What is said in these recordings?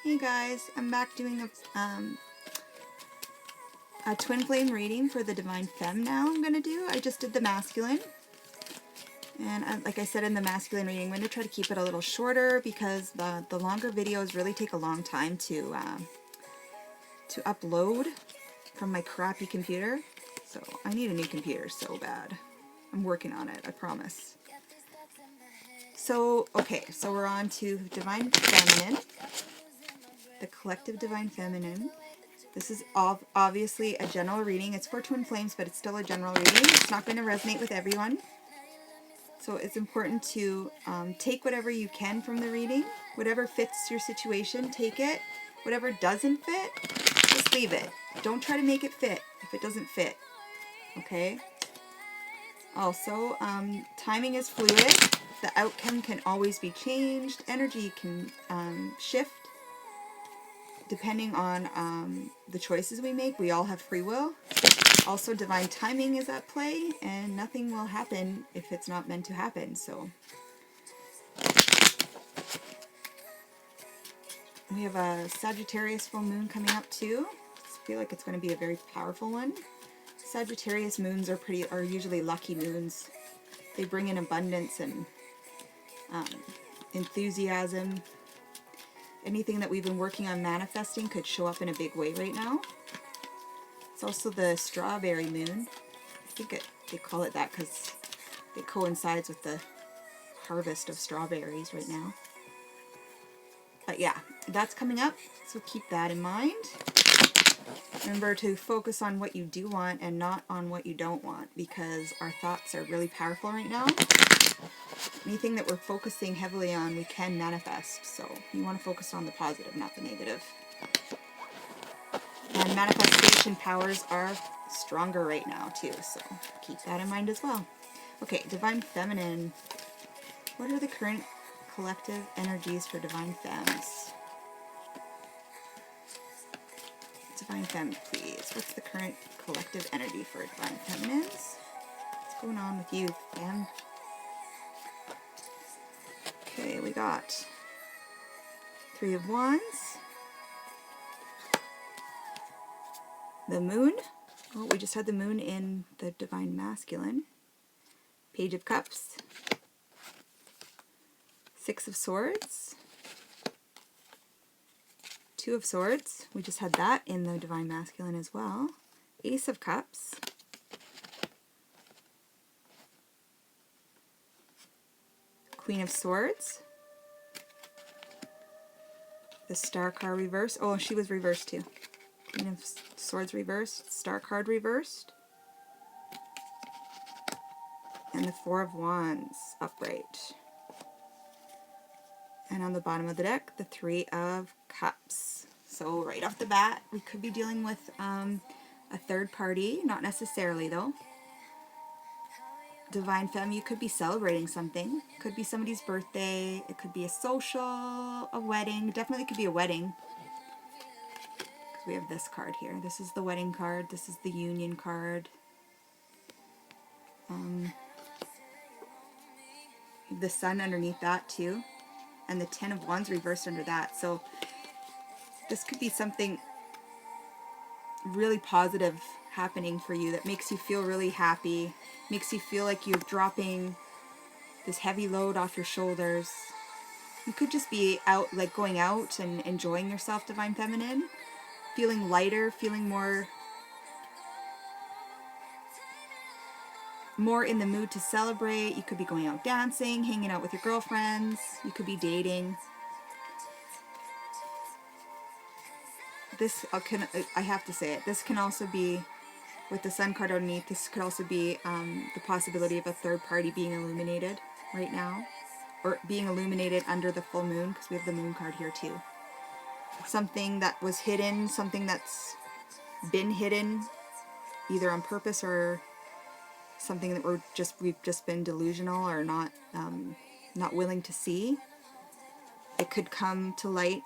Hey guys, I'm back doing a twin flame reading for the Divine Femme now I'm going to do. I just did the masculine. And like I said in the masculine reading, I'm going to try to keep it a little shorter because the longer videos really take a long time to upload from my crappy computer. So I need a new computer so bad. I'm working on it, I promise. So, okay, so we're on to Divine Feminine. The collective Divine Feminine. This is obviously a general reading. It's for twin flames, but it's still a general reading. It's not going to resonate with everyone. So it's important to take whatever you can from the reading. Whatever fits your situation, take it. Whatever doesn't fit, just leave it. Don't try to make it fit if it doesn't fit. Okay? Also, timing is fluid. The outcome can always be changed. Energy can shift. Depending on the choices we make, we all have free will. Also, divine timing is at play, and nothing will happen if it's not meant to happen. So, we have a Sagittarius full moon coming up too. I feel like it's going to be a very powerful one. Sagittarius moons are usually lucky moons. They bring in abundance and enthusiasm. Anything that we've been working on manifesting could show up in a big way right now. It's also the strawberry moon. I think they call it that because it coincides with the harvest of strawberries right now. But yeah, that's coming up, so keep that in mind. Remember to focus on what you do want and not on what you don't want, because our thoughts are really powerful right now. Anything that we're focusing heavily on, we can manifest. So you want to focus on the positive, not the negative. And manifestation powers are stronger right now too, so keep that in mind as well. Okay, Divine Feminine. What are the current collective energies for Divine Femmes? Divine Femme, please. What's the current collective energy for Divine Feminines? What's going on with you, Femme? Okay, we got Three of Wands. The Moon. Oh, we just had the Moon in the Divine Masculine. Page of Cups. Six of Swords. Two of Swords. We just had that in the Divine Masculine as well. Ace of Cups. Queen of Swords. The Star card reversed. Oh, she was reversed too. Queen of Swords reversed. Star card reversed. And the Four of Wands upright. And on the bottom of the deck, the Three of Cups. So right off the bat, we could be dealing with a third party. Not necessarily though. Divine Femme, you could be celebrating something. Could be somebody's birthday. It could be a social, a wedding. Definitely could be a wedding. We have this card here. This is the wedding card. This is the union card. The Sun underneath that too. And the Ten of Wands reversed under that. So this could be something really positive happening for you that makes you feel really happy. Makes you feel like you're dropping this heavy load off your shoulders. You could just be out, like going out and enjoying yourself, Divine Feminine. Feeling lighter, feeling more in the mood to celebrate. You could be going out dancing, hanging out with your girlfriends. You could be dating. This I have to say it. This can also be, with the Sun card underneath, this could also be the possibility of a third party being illuminated right now. Or being illuminated under the full moon, because we have the Moon card here too. Something that was hidden, something that's been hidden, either on purpose or something that we've just been delusional or not willing to see. It could come to light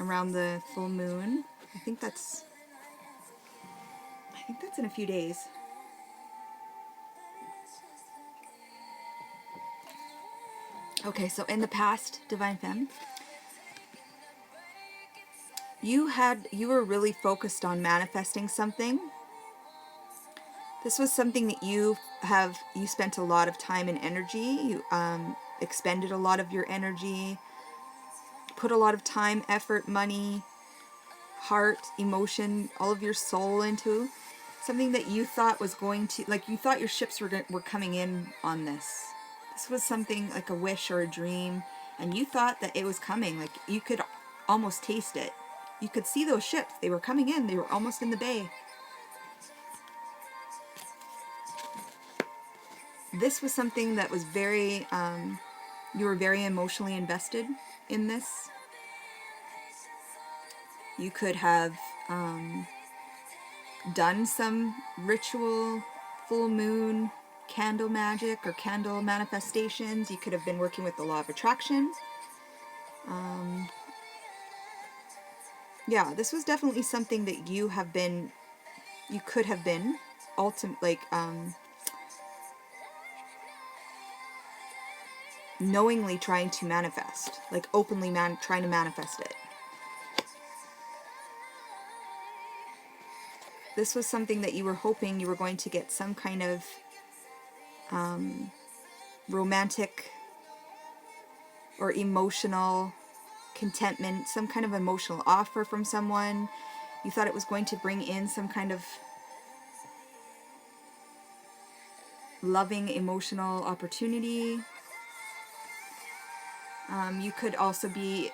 around the full moon. I think that's in a few days. Okay, so in the past, Divine Femme, you were really focused on manifesting something. This was something that you spent a lot of time and energy. You expended a lot of your energy, put a lot of time, effort, money, heart, emotion, all of your soul into. Something that you thought was going to, like, you thought your ships were coming in on this. This was something like a wish or a dream, and you thought that it was coming. Like, you could almost taste it. You could see those ships. They were coming in. They were almost in the bay. This was something that was very, you were very emotionally invested in this. You could have done some ritual, full moon, candle magic or candle manifestations. You could have been working with the law of attraction. Yeah, this was definitely something that you could have been knowingly trying to manifest, like openly trying to manifest it. This was something that you were hoping you were going to get some kind of romantic or emotional contentment, some kind of emotional offer from someone. You thought it was going to bring in some kind of loving emotional opportunity. You could also be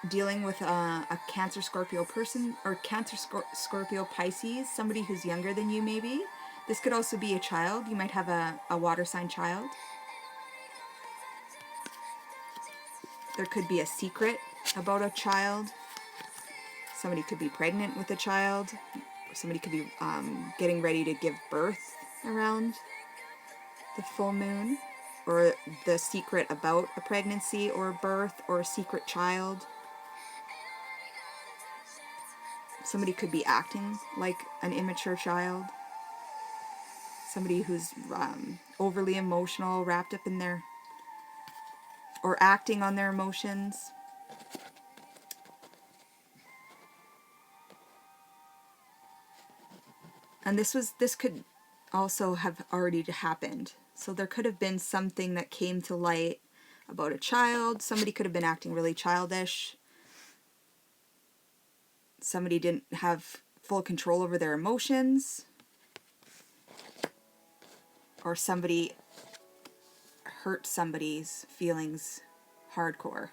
dealing with a Cancer Scorpio person, or Cancer Scorpio Pisces, somebody who's younger than you maybe. This could also be a child. You might have a water sign child. There could be a secret about a child. Somebody could be pregnant with a child. Somebody could be getting ready to give birth around the full moon, or the secret about a pregnancy or a birth or a secret child. Somebody could be acting like an immature child. Somebody who's overly emotional, wrapped up in their, or acting on their emotions. And this could also have already happened. So there could have been something that came to light about a child. Somebody could have been acting really childish. Somebody didn't have full control over their emotions. Or somebody hurt somebody's feelings hardcore.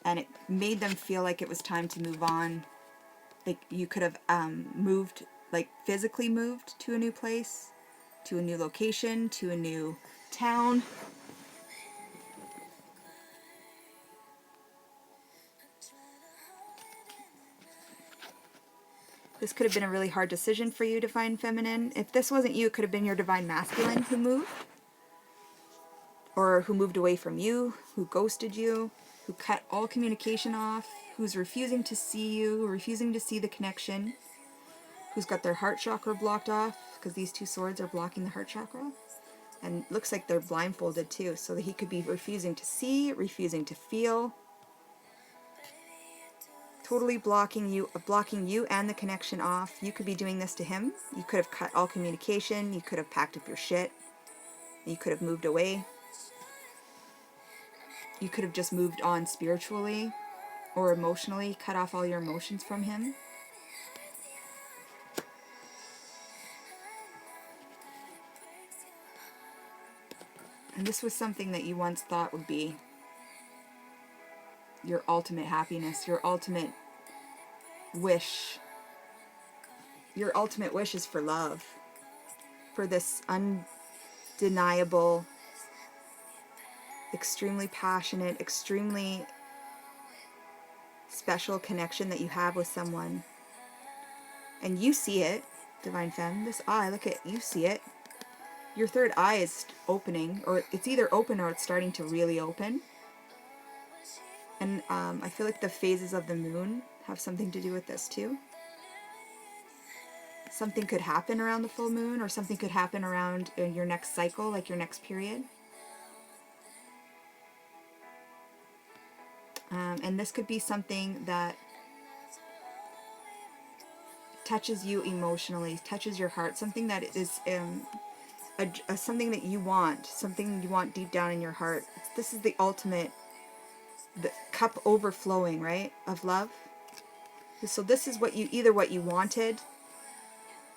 And it made them feel like it was time to move on. Like you could have moved, like physically moved to a new place, to a new location, to a new town. This could have been a really hard decision for you, Divine Feminine. If this wasn't you, it could have been your Divine Masculine who moved. Or who moved away from you, who ghosted you, who cut all communication off, who's refusing to see you, refusing to see the connection, who's got their heart chakra blocked off, because these two swords are blocking the heart chakra. And it looks like they're blindfolded too, so that he could be refusing to see, refusing to feel. Totally blocking you and the connection off. You could be doing this to him. You could have cut all communication. You could have packed up your shit. You could have moved away. You could have just moved on spiritually or emotionally, cut off all your emotions from him. And this was something that you once thought would be your ultimate happiness, your ultimate wish. Your ultimate wish is for love, for this undeniable, extremely passionate, extremely special connection that you have with someone. And you see it, Divine Femme. This eye, look at, you see it. Your third eye is opening, or it's either open or it's starting to really open. And I feel like the phases of the moon have something to do with this too. Something could happen around the full moon, or something could happen around your next cycle, like your next period. And this could be something that touches you emotionally, touches your heart, something that is something that you want, something you want deep down in your heart. This is the ultimate, the cup overflowing, right, of love. So this is what you, either what you wanted,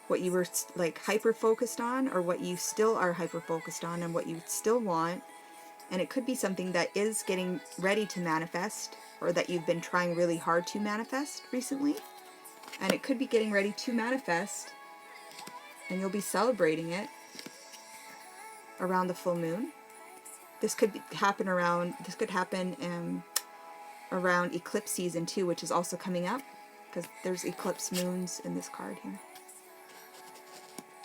what you were like hyper focused on, or what you still are hyper focused on and what you still want. And it could be something that is getting ready to manifest, or that you've been trying really hard to manifest recently. And it could be getting ready to manifest, and you'll be celebrating it around the full moon. This could happen around, around eclipse season too, which is also coming up, because there's eclipse moons in this card here.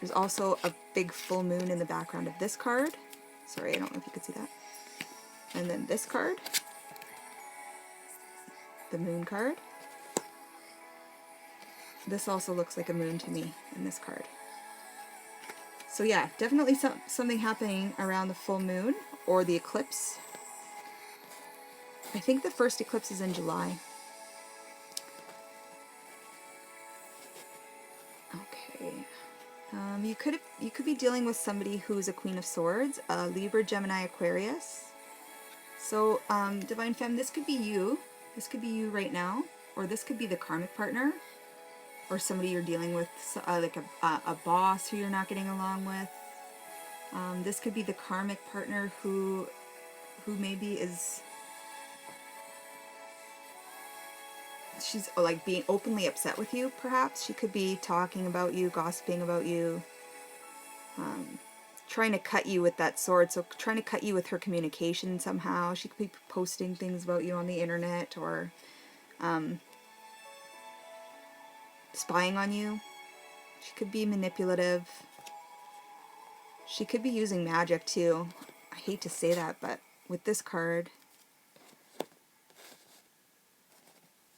There's also a big full moon in the background of this card. Sorry, I don't know if you could see that. And then this card, the moon card. This also looks like a moon to me in this card. So yeah, definitely something happening around the full moon or the eclipse. I think the first eclipse is in July. Okay. You could be dealing with somebody who's a Queen of Swords, Libra, Gemini, Aquarius. So, Divine Femme, this could be you. This could be you right now, or this could be the karmic partner, or somebody you're dealing with, like a boss who you're not getting along with. This could be the karmic partner who maybe is, she's like being openly upset with you, perhaps. She could be talking about you, gossiping about you, trying to cut you with that sword. So trying to cut you with her communication somehow. She could be posting things about you on the internet, or spying on you. She could be manipulative. She could be using magic too. I hate to say that, but with this card,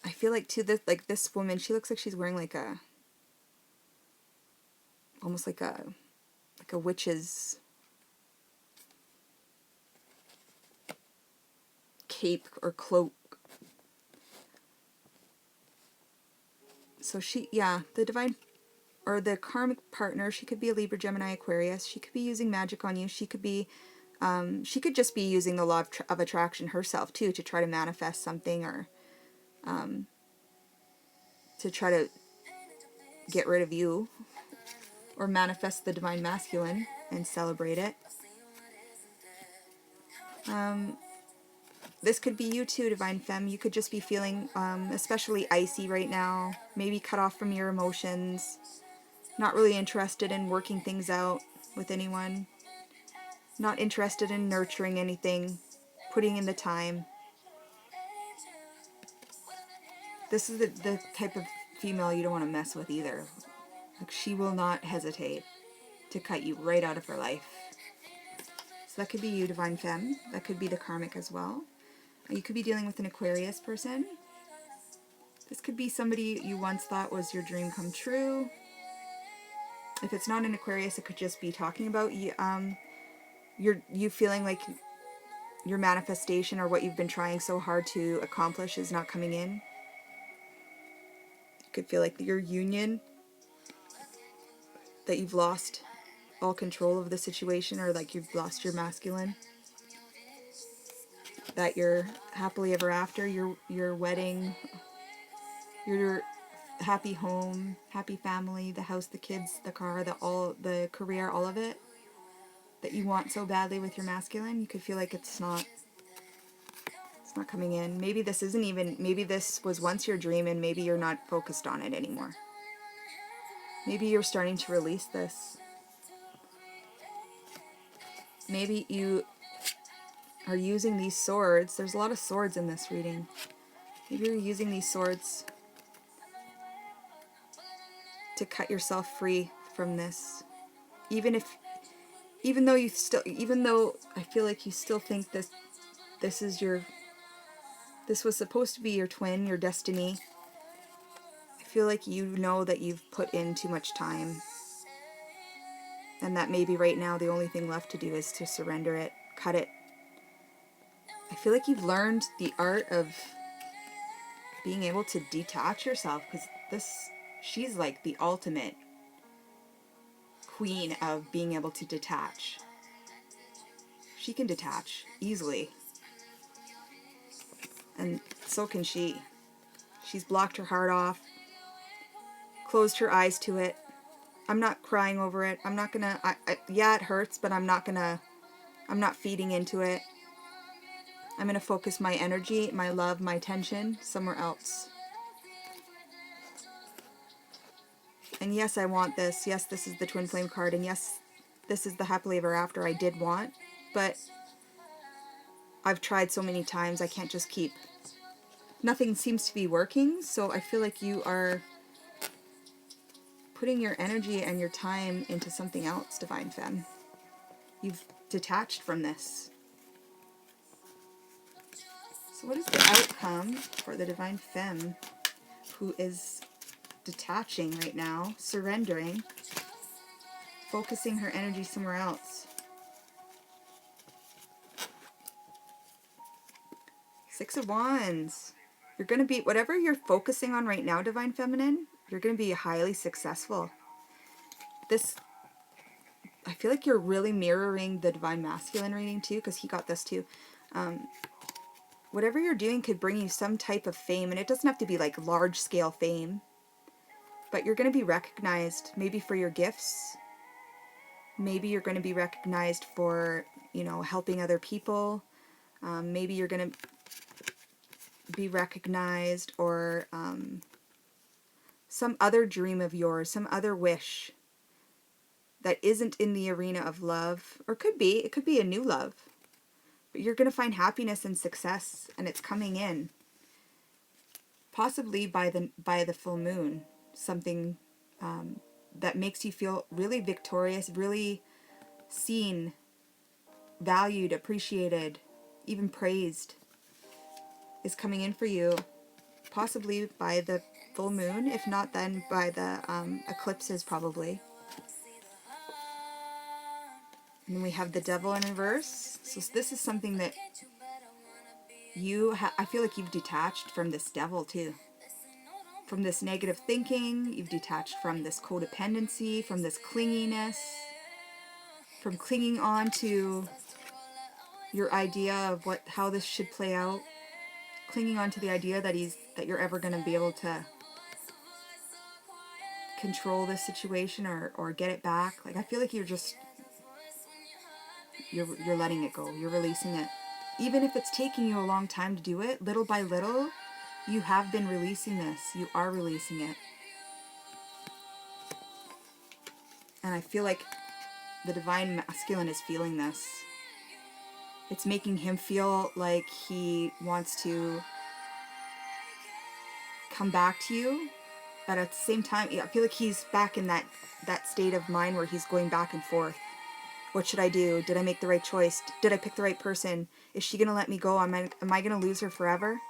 I feel like too, this woman, she looks like she's wearing like a, almost like a witch's cape or cloak. So she, yeah, the divine, or the karmic partner, she could be a Libra, Gemini, Aquarius. She could be using magic on you. She could be, she could just be using the law of attraction herself too, to try to manifest something, or to try to get rid of you, or manifest the divine masculine and celebrate it. This could be you too, Divine Femme. You could just be feeling especially icy right now, maybe cut off from your emotions, not really interested in working things out with anyone, not interested in nurturing anything, putting in the time. This is the type of female you don't want to mess with either. Like, she will not hesitate to cut you right out of her life. So that could be you, Divine Femme. That could be the karmic as well. You could be dealing with an Aquarius person. This could be somebody you once thought was your dream come true. If it's not an Aquarius, it could just be talking about you, you feeling like your manifestation, or what you've been trying so hard to accomplish, is not coming in. You could feel like your union, that you've lost all control of the situation, or like you've lost your masculine, that you're happily ever after, your wedding, your happy home, happy family, the house, the kids, the car, the career, all of it that you want so badly with your masculine. You could feel like it's not coming in. Maybe this isn't even, maybe this was once your dream, and maybe you're not focused on it anymore. Maybe you're starting to release this. Maybe you are using these swords. There's a lot of swords in this reading. Maybe you're using these swords to cut yourself free from this. Even though I feel like you still think this was supposed to be your twin, your destiny. I feel like you know that you've put in too much time, and that maybe right now the only thing left to do is to surrender it, cut it. I feel like you've learned the art of being able to detach yourself, because she's like the ultimate queen of being able to detach. She can detach easily. And so can she. She's blocked her heart off, closed her eyes to it. I'm not crying over it. I'm not gonna, yeah, it hurts, but I'm not feeding into it. I'm gonna focus my energy, my love, my attention somewhere else. And yes, I want this. Yes, this is the twin flame card. And yes, this is the happily ever after I did want. But I've tried so many times, I can't just keep. Nothing seems to be working, so I feel like you are putting your energy and your time into something else, Divine Femme. You've detached from this. So what is the outcome for the Divine Femme who is detaching right now, surrendering, focusing her energy somewhere else? Six of Wands. You're going to be, whatever you're focusing on right now, Divine Feminine, you're going to be highly successful. This, I feel like you're really mirroring the Divine Masculine reading too, because he got this too. Whatever you're doing could bring you some type of fame, and it doesn't have to be like large scale fame, but you're going to be recognized maybe for your gifts. Maybe you're going to be recognized for, you know, helping other people. Maybe you're going to be recognized, or some other dream of yours, some other wish that isn't in the arena of love, or it could be a new love, but you're going to find happiness and success, and it's coming in, possibly by the full moon, something that makes you feel really victorious, really seen, valued, appreciated, even praised, is coming in for you, possibly by the full moon, if not then by the eclipses probably. And then we have the Devil in reverse. So this is something that I feel like you've detached from this devil too. From this negative thinking, you've detached from this codependency, from this clinginess, from clinging on to your idea of how this should play out, clinging on to the idea that you're ever going to be able to control this situation or get it back. Like, I feel like you're letting it go. You're releasing it. Even if it's taking you a long time to do it, little by little, you have been releasing this. You are releasing it. And I feel like the Divine Masculine is feeling this. It's making him feel like he wants to come back to you. But at the same time, I feel like he's back in that state of mind where he's going back and forth. What should I do? Did I make the right choice? Did I pick the right person? Is she going to let me go? Am I going to lose her forever?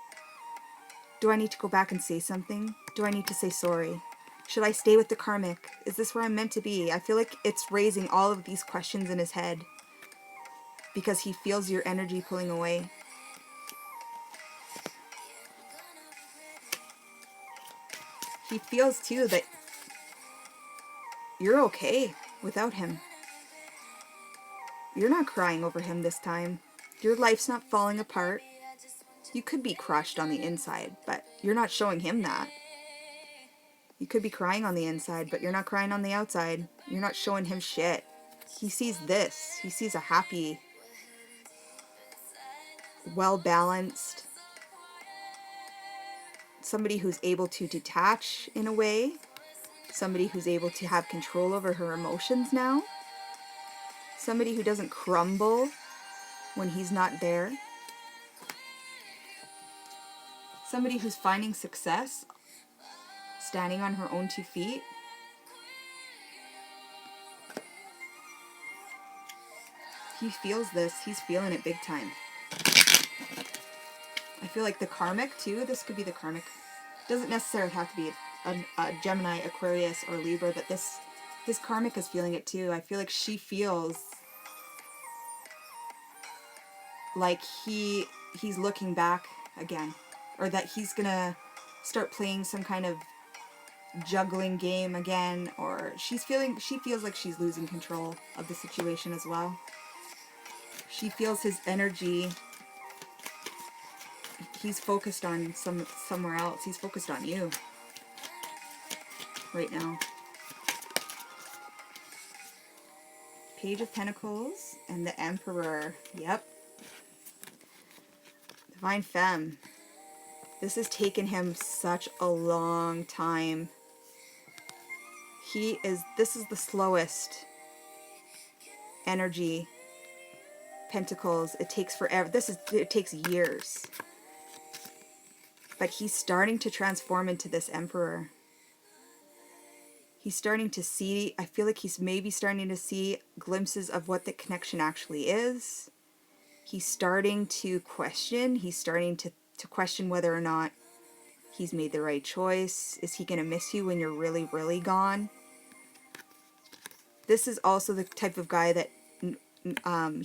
Do I need to go back and say something? Do I need to say sorry? Should I stay with the karmic? Is this where I'm meant to be? I feel like it's raising all of these questions in his head because he feels your energy pulling away. He feels too that you're okay without him. You're not crying over him this time. Your life's not falling apart. You could be crushed on the inside, but you're not showing him that. You could be crying on the inside, but you're not crying on the outside. You're not showing him shit. He sees this. He sees a happy, well-balanced, somebody who's able to detach in a way, somebody who's able to have control over her emotions now, somebody who doesn't crumble when he's not there, somebody who's finding success, standing on her own 2 feet. He feels this. He's feeling it big time. I feel like the karmic too, this could be the karmic. Doesn't necessarily have to be a Gemini, Aquarius, or Libra, but this karmic is feeling it too. I feel like she feels like he's looking back again, or that he's gonna start playing some kind of juggling game again, or she feels like she's losing control of the situation as well. She feels his energy. He's focused on somewhere else. He's focused on you right now. Page of Pentacles and the Emperor. Yep. Divine Femme. This has taken him such a long time. This is the slowest energy. Pentacles. It takes forever. It takes years. But he's starting to transform into this Emperor. He's starting to see, I feel like he's maybe starting to see glimpses of what the connection actually is. He's starting to question. He's starting to question whether or not he's made the right choice. Is he going to miss you when you're really, really gone? This is also the type of guy that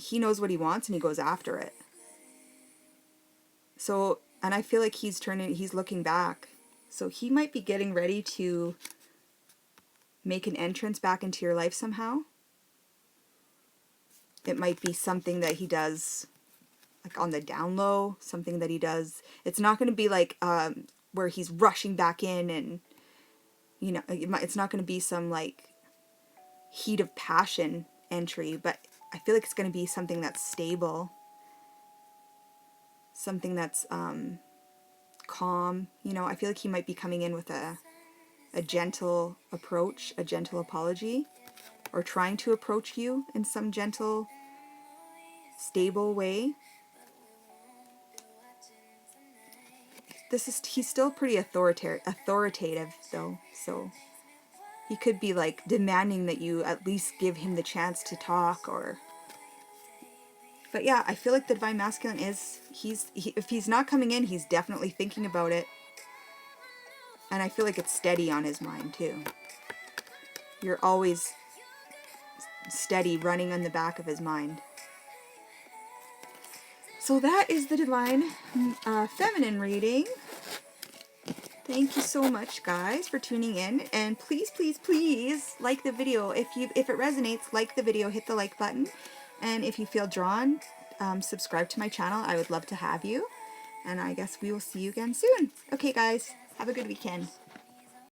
he knows what he wants and he goes after it. So, and I feel like he's looking back. So he might be getting ready to make an entrance back into your life somehow. It might be something that he does like on the down low, something that he does. It's not going to be like where he's rushing back in and, you know, it's not going to be some like heat of passion entry, but I feel like it's going to be something that's stable, something that's calm. You know, I feel like he might be coming in with a gentle approach, a gentle apology, or trying to approach you in some gentle, stable way. He's still pretty authoritative though, so he could be like demanding that you at least give him the chance to talk, or. But yeah, I feel like the Divine Masculine is, if he's not coming in, he's definitely thinking about it. And I feel like it's steady on his mind too. You're always steady, running on the back of his mind. So that is the Divine Feminine reading. Thank you so much, guys, for tuning in. And please, please, please like the video. If it resonates, like the video, hit the like button. And if you feel drawn, subscribe to my channel. I would love to have you. And I guess we will see you again soon. Okay, guys, have a good weekend.